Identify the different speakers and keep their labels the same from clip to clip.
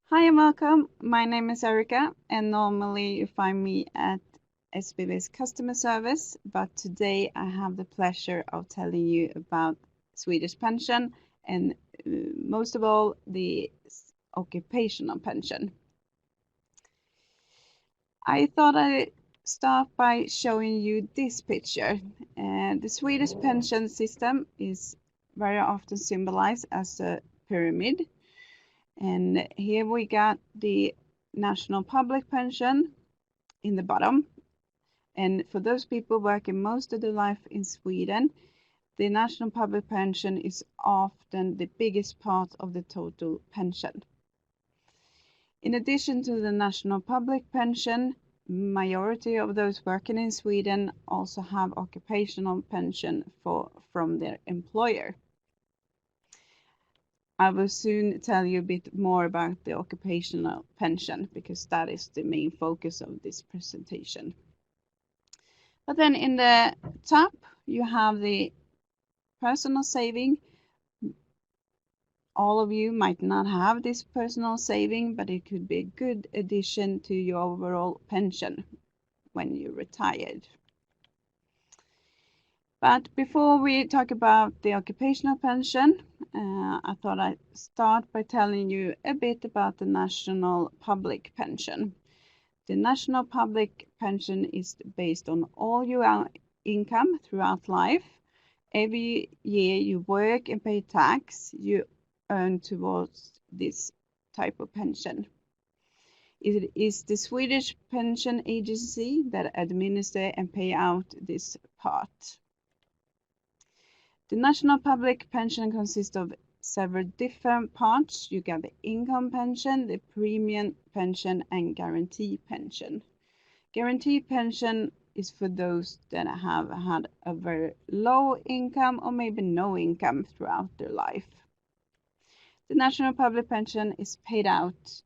Speaker 1: Hi and welcome. My name is Erica, and normally you find me at SBB's customer service, but today I have the pleasure of telling you about Swedish pension and most of all the occupational pension. I thought I'd start by showing you this picture. The Swedish pension system is very often symbolized as a pyramid. And here we got the national public pension in the bottom. And for those people working most of their life in Sweden, the national public pension is often the biggest part of the total pension. In addition to the national public pension, majority of those working in Sweden also have occupational pension from their employer. I will soon tell you a bit more about the occupational pension because that is the main focus of this presentation. But then in the top, you have the personal saving. All of you might not have this personal saving, but it could be a good addition to your overall pension when you're retired. But before we talk about the occupational pension, I thought I'd start by telling you a bit about the national public pension. The national public pension is based on all your income throughout life. Every year you work and pay tax, you earn towards this type of pension. It is the Swedish pension agency that administer and pay out this part. The national public pension consists of several different parts. You got the income pension, the premium pension, and guarantee pension. Guarantee pension is for those that have had a very low income or maybe no income throughout their life. The national public pension is paid out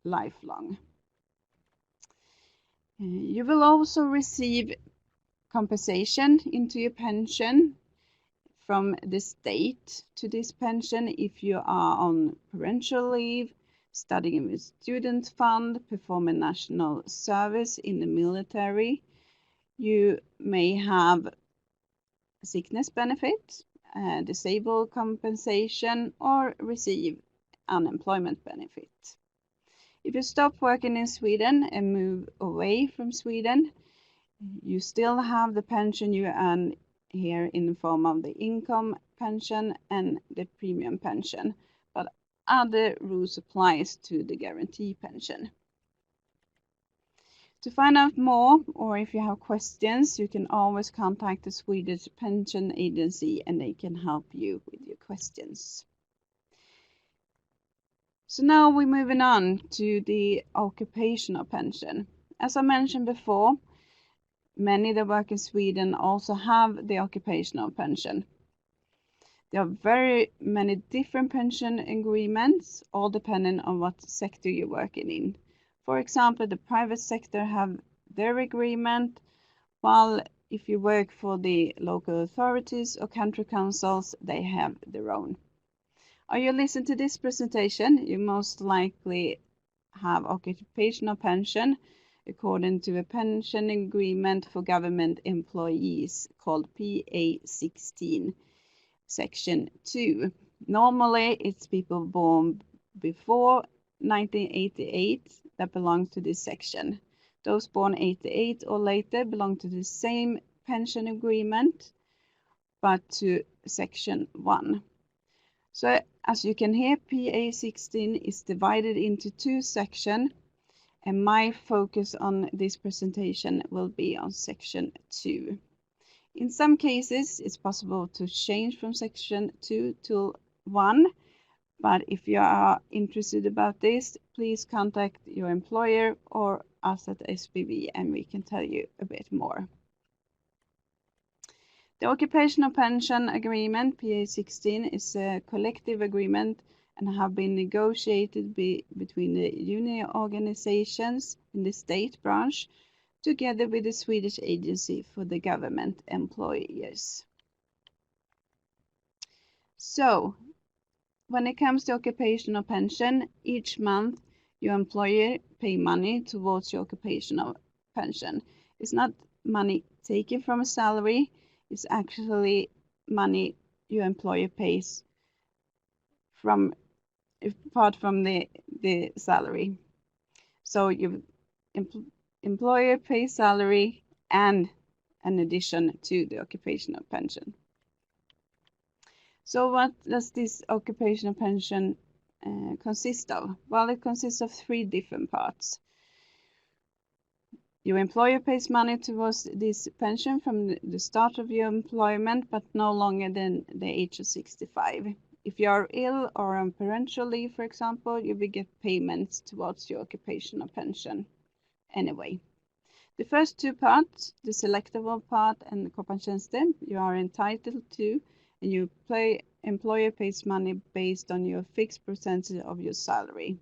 Speaker 1: lifelong. You will also receive compensation into your pension from the state to this pension if you are on parental leave, studying with student fund, performing national service in the military. You may have sickness benefit, disabled compensation, or receive unemployment benefit. If you stop working in Sweden and move away from Sweden, you still have the pension you earn here in the form of the income pension and the premium pension, but other rules applies to the guarantee pension. To find out more, or if you have questions, you can always contact the Swedish Pension Agency and they can help you with your questions. So now we're moving on to the occupational pension. As I mentioned before, many that work in Sweden also have the occupational pension. There are very many different pension agreements, all depending on what sector you're working in. For example, the private sector have their agreement, while if you work for the local authorities or country councils, they have their own. Are you listening to this presentation? You most likely have occupational pension according to a pension agreement for government employees called PA16, Section 2. Normally, it's people born before 1988 that belong to this section. Those born 88 or later belong to the same pension agreement, but to Section 1. So as you can hear, PA16 is divided into two sections, and my focus on this presentation will be on Section 2. In some cases, it's possible to change from Section 2 to 1, but if you are interested about this, please contact your employer or us at SBB and we can tell you a bit more. The Occupational Pension Agreement, PA16, is a collective agreement and have been negotiated between the union organizations in the state branch together with the Swedish Agency for the Government Employers. So, when it comes to occupational pension, each month your employer pay money towards your occupational pension. It's not money taken from a salary, it's actually money your employer pays from apart from the salary. So your employer pays salary and an addition to the occupational pension. So what does this occupational pension consist of? Well, it consists of 3 different parts. Your employer pays money towards this pension from the start of your employment, but no longer than the age of 65. If you are ill or on parental leave, for example, you will get payments towards your occupational pension anyway. The first 2 parts, the selectable part and the Koppartjänsten, you are entitled to, and your employer pays money based on your fixed percentage of your salary.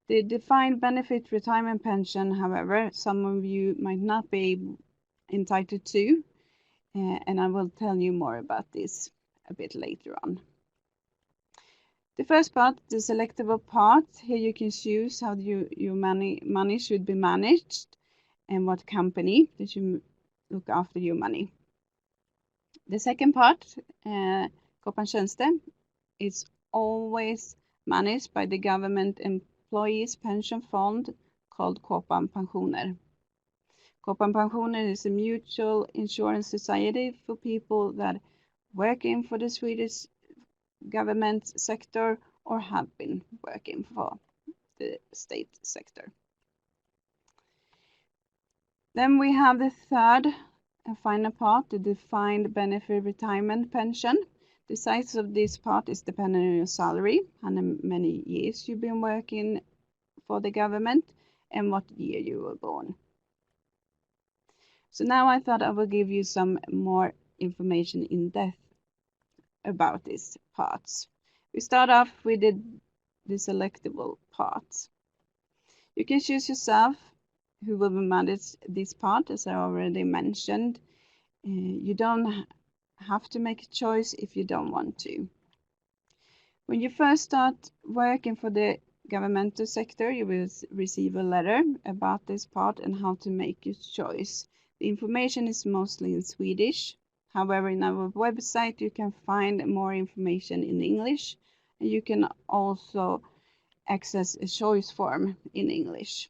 Speaker 1: The defined benefit retirement pension, however, some of you might not be entitled to, and I will tell you more about this a bit later on. The first part, the selectable part, here you can choose how your money should be managed and what company that should look after your money. The second part, Koppartjänsten, is always managed by the government employees pension fund called Kopparpensioner. Kopparpensioner is a mutual insurance society for people that working for the Swedish government sector or have been working for the state sector. Then we have the third and final part, the defined benefit retirement pension. The size of this part is dependent on your salary, how many years you've been working for the government, and what year you were born. So now I thought I will give you some more information in depth about these parts. We start off with the selectable parts. You can choose yourself who will manage this part, as I already mentioned. You don't have to make a choice if you don't want to. When you first start working for the governmental sector, you will receive a letter about this part and how to make your choice. The information is mostly in Swedish. However, in our website you can find more information in English, and you can also access a choice form in English.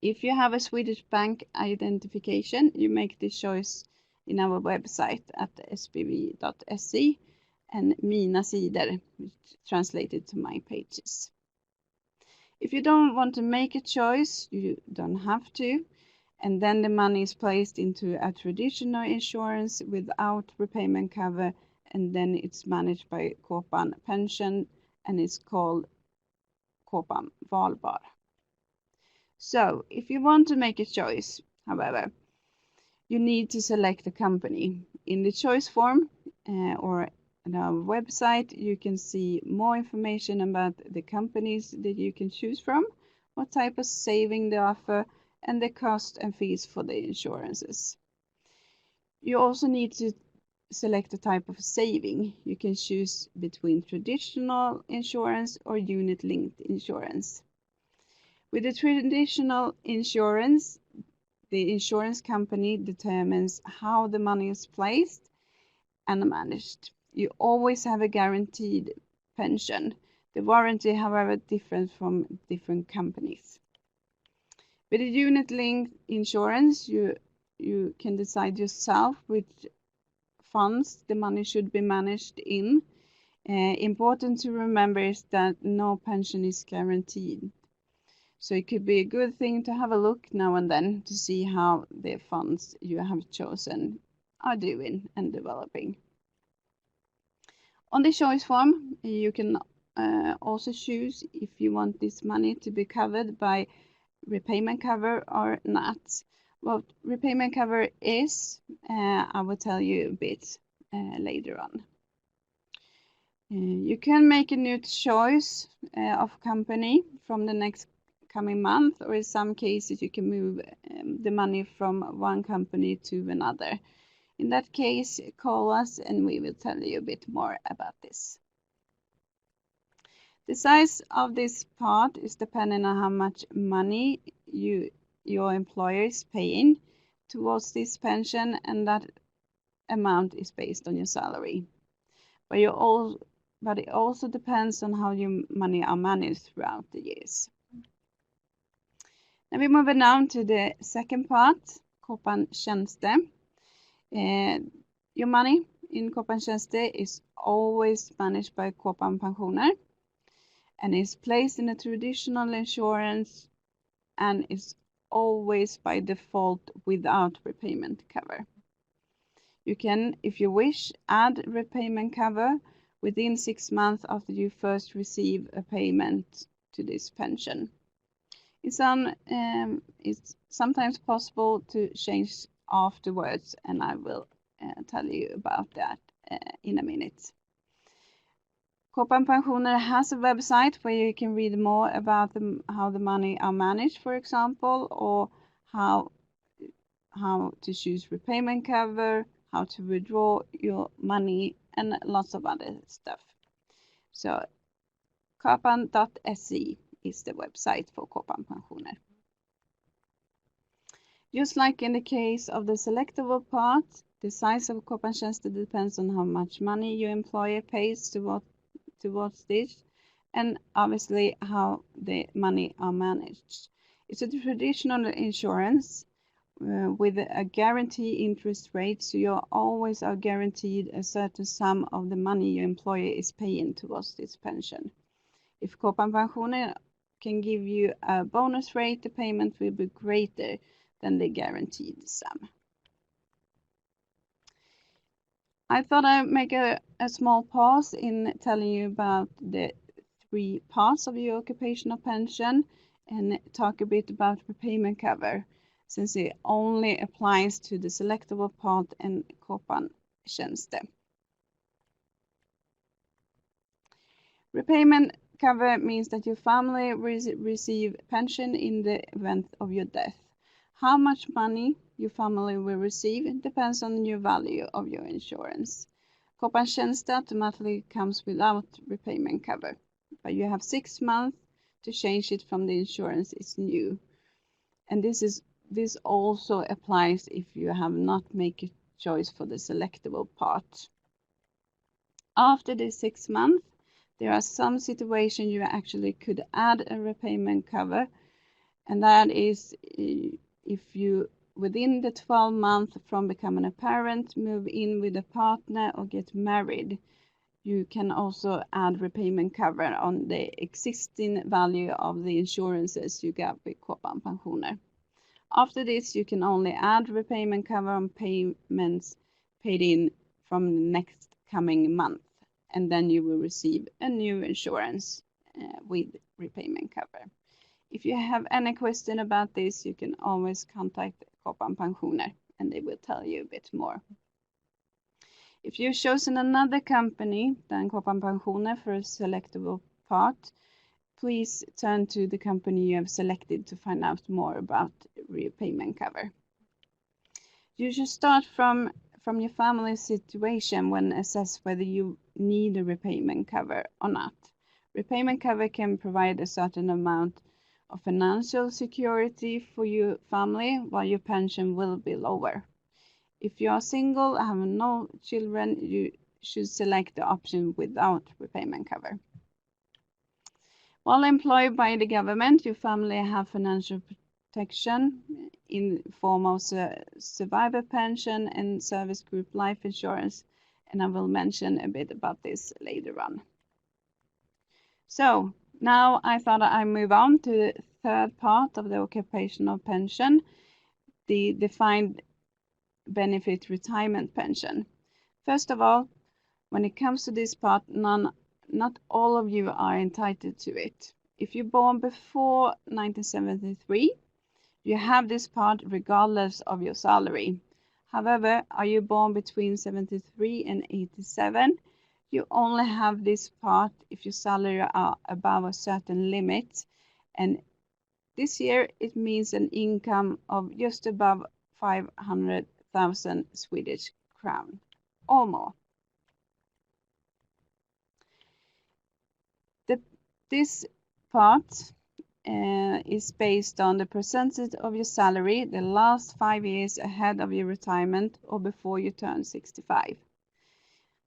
Speaker 1: If you have a Swedish bank identification, you make the choice in our website at spv.se and Mina sidor, which translated to my pages. If you don't want to make a choice, you don't have to, and then the money is placed into a traditional insurance without repayment cover, and then it's managed by Kopparn Pension, and it's called Kopparn Valbar. So, if you want to make a choice, however, you need to select a company. In the choice form or on our website, you can see more information about the companies that you can choose from, what type of saving they offer, and the cost and fees for the insurances. You also need to select a type of saving. You can choose between traditional insurance or unit-linked insurance. With the traditional insurance, the insurance company determines how the money is placed and managed. You always have a guaranteed pension. The warranty, however, differs from different companies. With a unit-linked insurance, you can decide yourself which funds the money should be managed in. Important to remember is that no pension is guaranteed. So it could be a good thing to have a look now and then to see how the funds you have chosen are doing and developing. On the choice form, you can also choose if you want this money to be covered by repayment cover or not. What repayment cover is, I will tell you a bit later on. You can make a new choice of company from the next coming month, or in some cases you can move the money from one company to another. In that case, call us and we will tell you a bit more about this. The size of this part is depending on how much money your employer is paying towards this pension, and that amount is based on your salary. But it also depends on how your money are managed throughout the years. Now we're moving on to the second part, Kåpan Tjänster. Your money in Kåpan Tjänster is always managed by Kåpan Pensioner and is placed in a traditional insurance and is always by default without repayment cover. You can, if you wish, add repayment cover within 6 months after you first receive a payment to this pension. It's sometimes possible to change afterwards, and I will tell you about that in a minute. Kåpan Pensioner has a website where you can read more about how the money are managed, for example, or how to choose repayment cover, how to withdraw your money, and lots of other stuff. So kåpan.se is the website for Kåpan Pensioner. Just like in the case of the selectable part, the size of Kåpan Tjänster depends on how much money your employer pays towards this, and obviously how the money are managed. It's a traditional insurance with a guaranteed interest rate, so you always are guaranteed a certain sum of the money your employer is paying towards this pension. If Kåpan Pensioner can give you a bonus rate, the payment will be greater than the guaranteed sum. I thought I'd make a small pause in telling you about the 3 parts of your occupational pension and talk a bit about repayment cover, since it only applies to the selectable part and Kåpan Tjänster. Repayment cover means that your family receive pension in the event of your death. How much money your family will receive depends on your value of your insurance. Kåpan Tjänster automatically comes without repayment cover, but you have 6 months to change it from the insurance is new. And this also applies if you have not made a choice for the selectable part. After the 6 months, there are some situations you actually could add a repayment cover, and that is if you, within the 12 months from becoming a parent, move in with a partner or get married, you can also add repayment cover on the existing value of the insurances you got with Kåpan Pensioner. After this, you can only add repayment cover on payments paid in from the next coming month, and then you will receive a new insurance with repayment cover. If you have any question about this, you can always contact Kåpan Pensioner and they will tell you a bit more. If you've chosen another company than Kåpan Pensioner for a selectable part, please turn to the company you have selected to find out more about repayment cover. You should start from your family situation when assess whether you need a repayment cover or not. Repayment cover can provide a certain amount of financial security for your family, while your pension will be lower. If you are single and have no children, you should select the option without repayment cover. While employed by the government, your family have financial protection in form of survivor pension and service group life insurance, and I will mention a bit about this later on. So now I thought I'd move on to the third part of the occupational pension, the defined benefit retirement pension. First of all, when it comes to this part, not all of you are entitled to it. If you're born before 1973, you have this part regardless of your salary. However, are you born between 73 and 87, you only have this part if your salary are above a certain limit, and this year it means an income of just above 500,000 Swedish crown or more. This part is based on the percentage of your salary the last 5 years ahead of your retirement or before you turn 65.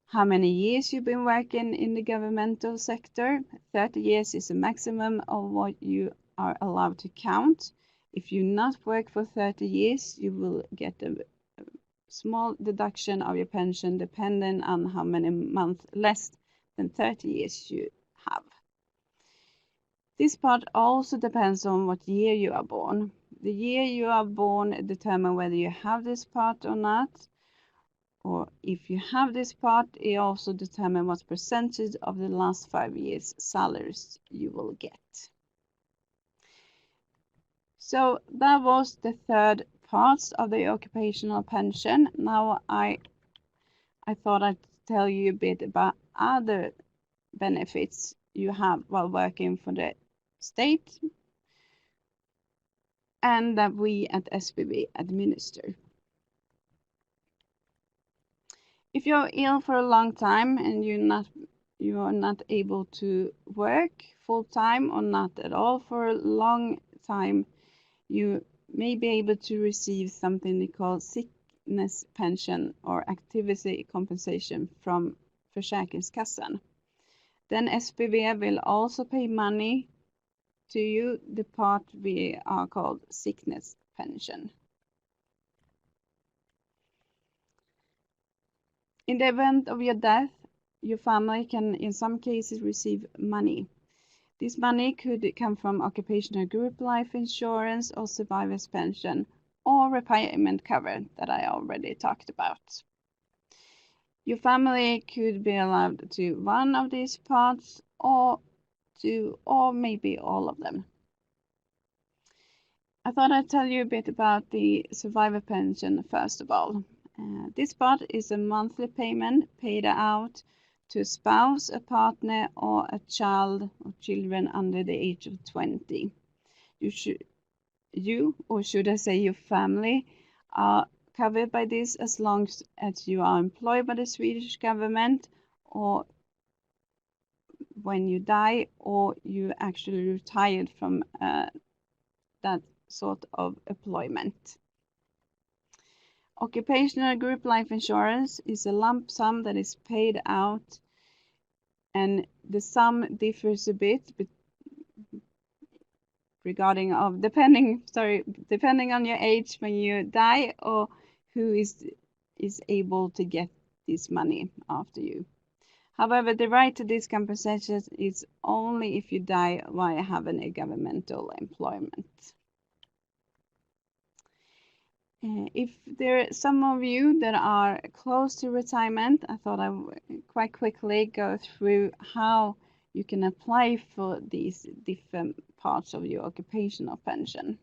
Speaker 1: How many years you've been working in the governmental sector. 30 years is the maximum of what you are allowed to count. If you not work for 30 years, you will get a small deduction of your pension depending on how many months less than 30 years you have. This part also depends on what year you are born. The year you are born determines whether you have this part or not. Or if you have this part, it also determines what percentage of the last 5 years' salaries you will get. So that was the third part of the occupational pension. Now I thought I'd tell you a bit about other benefits you have while working for the state and that we at SBB administer. If you're ill for a long time and you are not able to work full time or not at all for a long time, you may be able to receive something they call sickness pension or activity compensation from Försäkringskassan. Then SPV will also pay money to you, the part we are called sickness pension. In the event of your death, your family can in some cases receive money. This money could come from occupational group life insurance or survivor's pension or repayment cover that I already talked about. Your family could be allowed to one of these parts or two or maybe all of them. I thought I'd tell you a bit about the survivor pension first of all. This part is a monthly payment paid out to a spouse, a partner, or a child or children under the age of 20. You, or should I say your family, are covered by this as long as you are employed by the Swedish government or when you die or you actually retired from that sort of employment. Occupational group life insurance is a lump sum that is paid out, and the sum differs a bit depending on your age when you die or who is able to get this money after you. However, the right to this compensation is only if you die while having a governmental employment. If there are some of you that are close to retirement, I thought I would quite quickly go through how you can apply for these different parts of your occupational pension.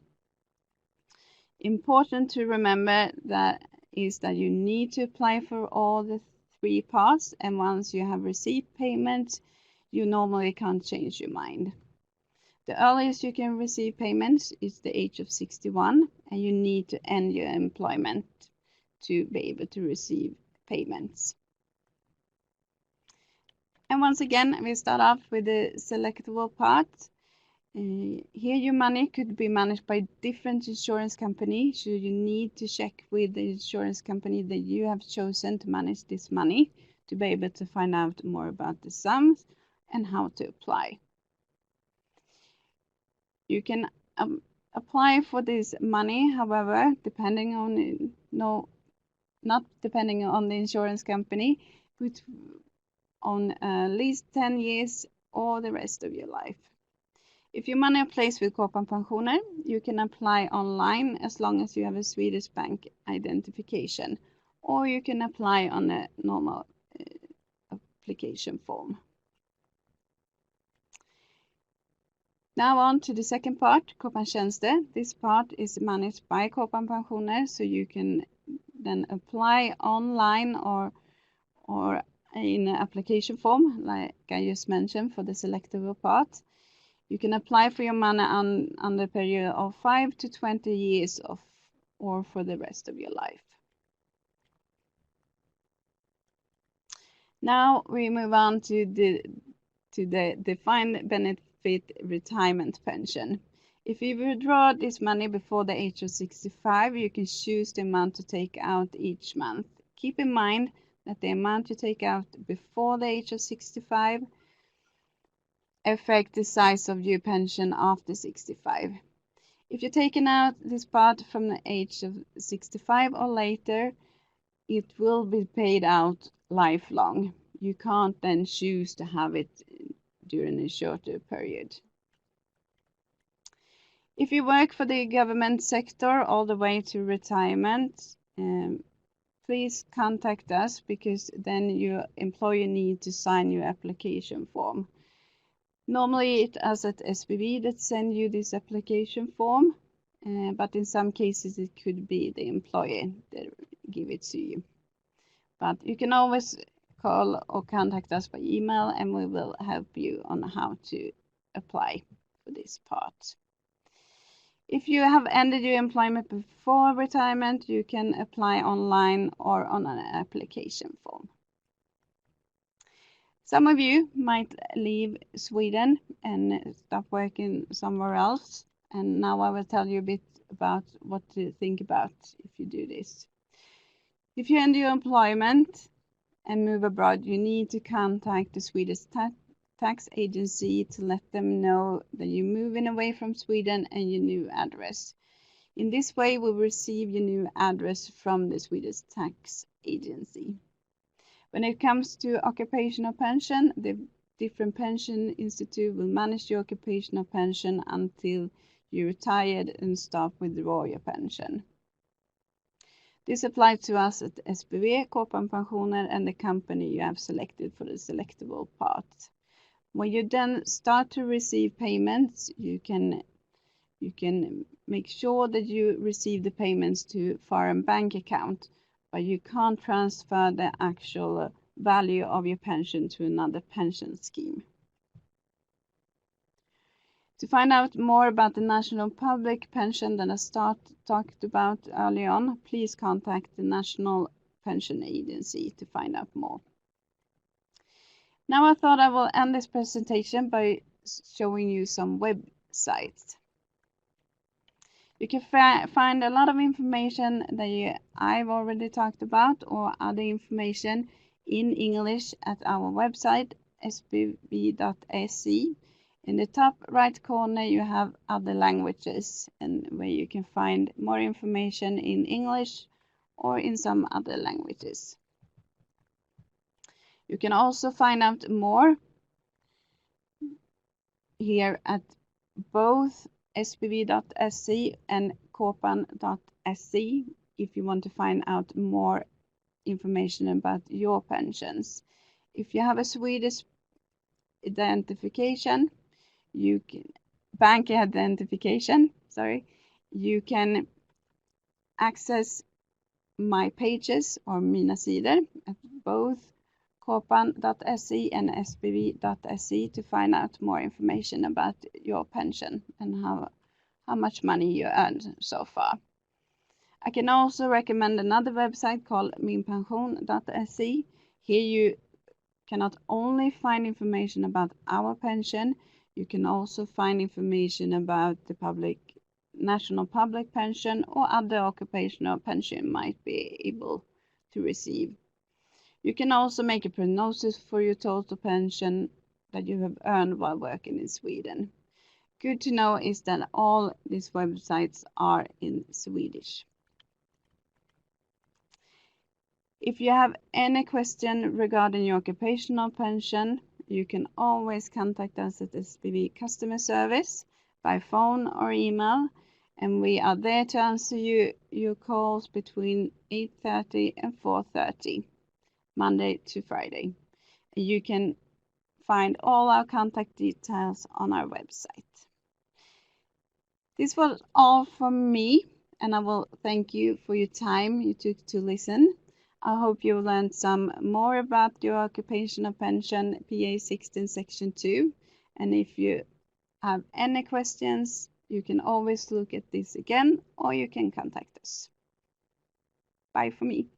Speaker 1: Important to remember that is that you need to apply for all the 3 parts, and once you have received payment, you normally can't change your mind. The earliest you can receive payments is the age of 61, and you need to end your employment to be able to receive payments. And once again, we start off with the selectable part. Here your money could be managed by different insurance companies, so you need to check with the insurance company that you have chosen to manage this money to be able to find out more about the sums and how to apply. You can apply for this money, however, not depending on the insurance company, but on at least 10 years or the rest of your life. If your money are placed with Pensioner, you can apply online as long as you have a Swedish bank identification, or you can apply on a normal application form. Now on to the second part, Tjänster. This part is managed by Pensioner, so you can then apply online or in an application form, like I just mentioned for the selectable part. You can apply for your money on the period of 5 to 20 years or for the rest of your life. Now we move on to the defined benefit retirement pension. If you withdraw this money before the age of 65, you can choose the amount to take out each month. Keep in mind that the amount you take out before the age of 65 affects the size of your pension after 65. If you're taking out this part from the age of 65 or later, it will be paid out lifelong. You can't then choose to have it during a shorter period. If you work for the government sector all the way to retirement, please contact us, because then your employer needs to sign your application form. Normally it's us at SPV that send you this application form, but in some cases it could be the employer that give it to you. But you can always call or contact us by email, and we will help you on how to apply for this part. If you have ended your employment before retirement, you can apply online or on an application form. Some of you might leave Sweden and stop working somewhere else, and now I will tell you a bit about what to think about if you do this. If you end your employment and move abroad, you need to contact the Swedish tax agency to let them know that you're moving away from Sweden and your new address. In this way, we'll receive your new address from the Swedish tax agency. When it comes to occupational pension, the different pension institute will manage your occupational pension until you're retired and stop withdraw your pension. This applies to us at SPV, Pensioner, and the company you have selected for the selectable part. When you then start to receive payments, you can make sure that you receive the payments to foreign bank account, but you can't transfer the actual value of your pension to another pension scheme. To find out more about the national public pension that I talked about early on, please contact the National Pension Agency to find out more. Now I thought I will end this presentation by showing you some websites. You can find a lot of information that I've already talked about, or other information in English at our website, spv.se. In the top right corner you have other languages, and where you can find more information in English or in some other languages. You can also find out more here at both spv.se and korpan.se if you want to find out more information about your pensions. If you have a Swedish identification, bank identification, you can access my pages or mina sidor at both korpan.se and spv.se to find out more information about your pension and how much money you earned so far. I can also recommend another website called minpension.se. Here you can not only find information about our pension, you can also find information about the national public pension or other occupational pension you might be able to receive. You can also make a prognosis for your total pension that you have earned while working in Sweden. Good to know is that all these websites are in Swedish. If you have any question regarding your occupational pension, you can always contact us at SPV Customer Service by phone or email, and we are there to answer your calls between 8:30 and 4:30, Monday to Friday. You can find all our contact details on our website. This was all from me, and I will thank you for your time you took to listen. I hope you learned some more about your occupational pension PA 16 section 2, and if you have any questions, you can always look at this again, or you can contact us. Bye for me.